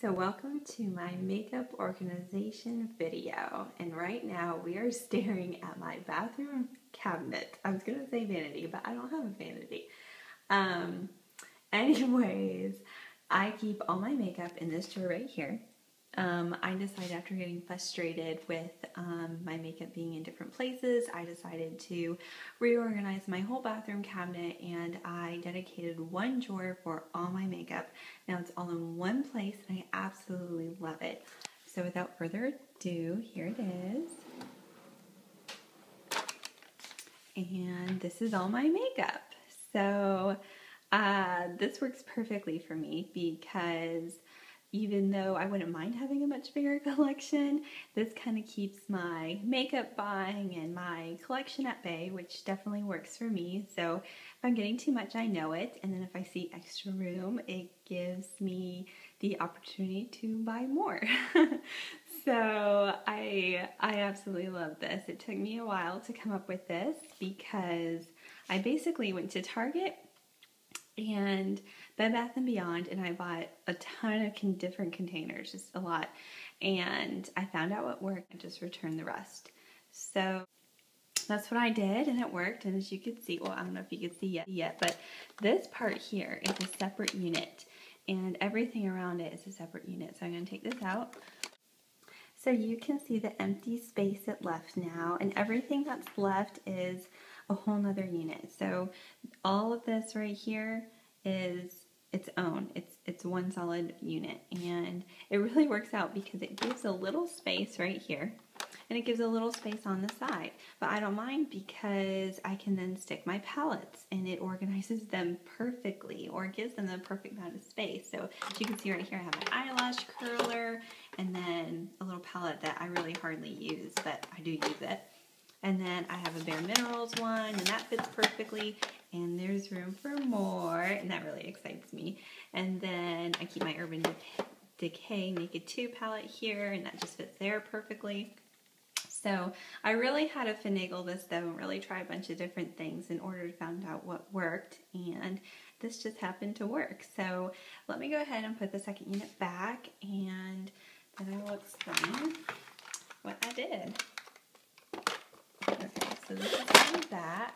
So welcome to my makeup organization video, and right now we are staring at my bathroom cabinet. I was going to say vanity, but I don't have a vanity. Um, anyways, I keep all my makeup in this drawer right here. I decided after getting frustrated with my makeup being in different places, I decided to reorganize my whole bathroom cabinet, and I dedicated one drawer for all my makeup. Now it's all in one place and I absolutely love it. So without further ado, here it is. And this is all my makeup. So this works perfectly for me because even though I wouldn't mind having a much bigger collection, this kind of keeps my makeup buying and my collection at bay, which definitely works for me. So if I'm getting too much, I know it, and then if I see extra room, it gives me the opportunity to buy more. So I absolutely love this. It took me a while to come up with this because I basically went to Target and Bed Bath & Beyond, and I bought a ton of different containers, just a lot, and I found out what worked and just returned the rest. So that's what I did, and it worked. And as you can see, well, I don't know if you can see yet, but this part here is a separate unit, and everything around it is a separate unit. So I'm going to take this out. So you can see the empty space it left now, and everything that's left is a whole nother unit. So all of this right here is its own. It's one solid unit, and it really works out because it gives a little space right here, and it gives a little space on the side. But I don't mind because I can then stick my palettes, and it organizes them perfectly, or gives them the perfect amount of space. So as you can see right here, I have an eyelash curler, and then a little palette that I really hardly use, but I do use it. And then I have a Bare Minerals one, and that fits perfectly. And there's room for more, and that really excites me. And then I keep my Urban Decay Naked 2 palette here, and that just fits there perfectly. So I really had to finagle this though, and really try a bunch of different things in order to find out what worked, and this just happened to work. So let me go ahead and put the second unit back, and then I will explain what I did. Okay, so this is that.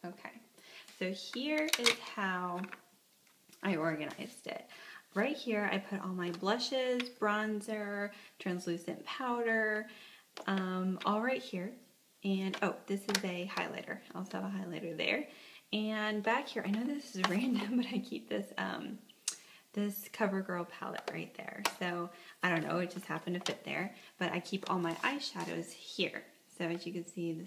Okay, so here is how I organized it. Right here, I put all my blushes, bronzer, translucent powder, all right here. And oh, this is a highlighter. I also have a highlighter there. And back here, I know this is random, but I keep this this CoverGirl palette right there. So I don't know, it just happened to fit there. But I keep all my eyeshadows here. So as you can see,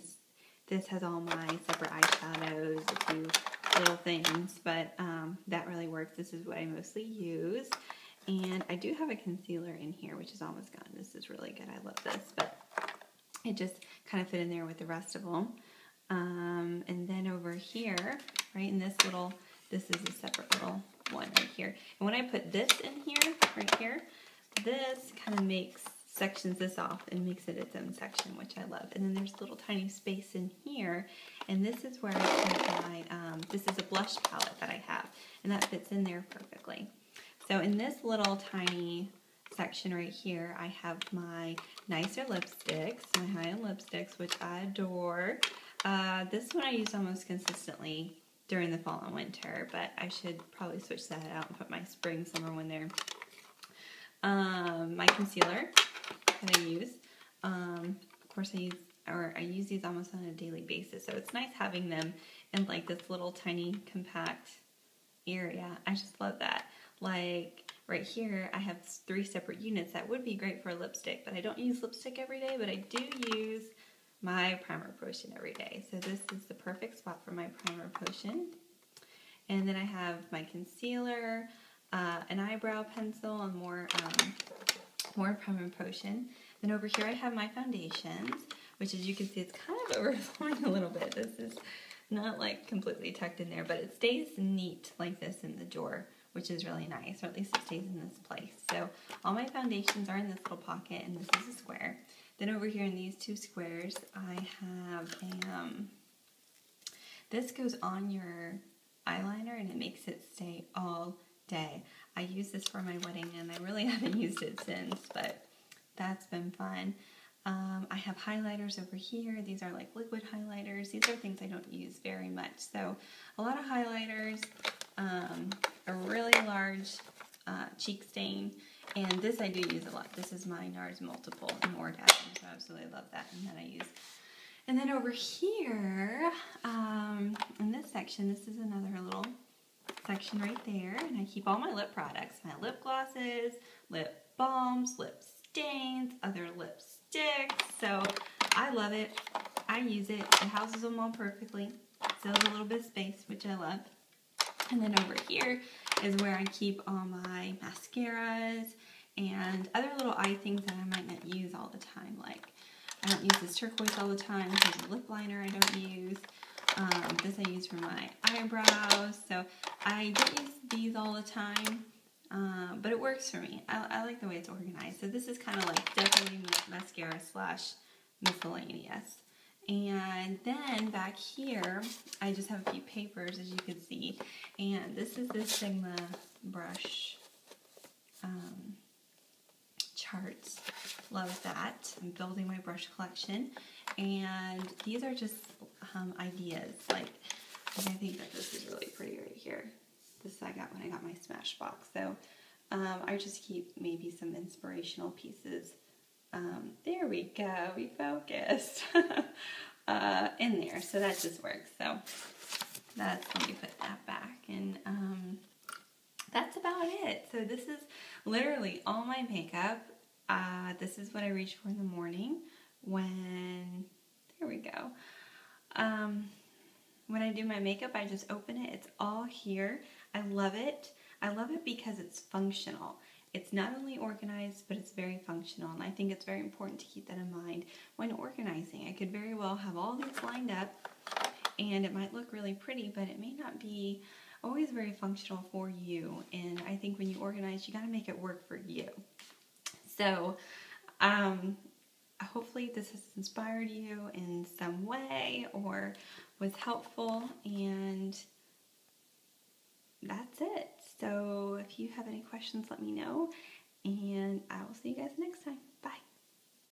this has all my separate eyeshadows, a few little things, but that really works. This is what I mostly use. And I do have a concealer in here, which is almost gone. This is really good. I love this, but it just kind of fit in there with the rest of them. And then over here, right in this is a separate little one right here. And when I put this in here, right here, this kind of sections this off and makes it its own section, which I love. And then there's a little tiny space in here, and this is where I put my, this is a blush palette that I have, and that fits in there perfectly. So in this little tiny section right here, I have my nicer lipsticks, my high-end lipsticks, which I adore. This one I use almost consistently during the fall and winter, but I should probably switch that out and put my spring, summer one there. My concealer that I use. Of course, I use these almost on a daily basis, so it's nice having them in like this little tiny compact area. I just love that. Like right here, I have 3 separate units that would be great for a lipstick, but I don't use lipstick every day, but I do use my primer potion every day. So this is the perfect spot for my primer potion. And then I have my concealer, an eyebrow pencil, and more primer potion. Then over here I have my foundations, which as you can see, it's kind of overflowing a little bit. This is not like completely tucked in there, but it stays neat like this in the drawer, which is really nice, or at least it stays in this place. So all my foundations are in this little pocket, and this is a square. Then over here in these 2 squares, I have a, this goes on your eyeliner, and it makes it stay all day. I used this for my wedding and I really haven't used it since, but that's been fun. I have highlighters over here. These are like liquid highlighters. These are things I don't use very much. So a lot of highlighters, a really large cheek stain, and this I do use a lot. This is my NARS Multiple in Orgasm, so I absolutely love that, and that I use. And then over here, in this section, this is another little section right there, and I keep all my lip products, my lip glosses, lip balms, lip stains, other lipsticks. So I love it. I use it. It houses them all perfectly. Still has a little bit of space, which I love. And then over here is where I keep all my mascaras and other little eye things that I might not use all the time. Like, I don't use this turquoise all the time. There's a lip liner I don't use. This I use for my eyebrows. So I don't use these all the time, but it works for me. I like the way it's organized. So this is kind of like definitely mascara slash miscellaneous. And then back here, I just have a few papers, as you can see. And this is this Sigma brush charts. Love that. I'm building my brush collection. And these are just ideas. Like, I think that this is really pretty right here. This I got when I got my Smashbox. So I just keep maybe some inspirational pieces. There we go. We focused. In there. So that just works. So let me put that back. And that's about it. So this is literally all my makeup. This is what I reach for in the morning when, there we go. When I do my makeup, I just open it. It's all here. I love it. I love it because it's functional. It's not only organized, but it's very functional. And I think it's very important to keep that in mind when organizing. I could very well have all these lined up and it might look really pretty, but it may not be always very functional for you. And I think when you organize, you got to make it work for you. So, hopefully this has inspired you in some way or was helpful, and that's it. So if you have any questions, let me know, and I will see you guys next time.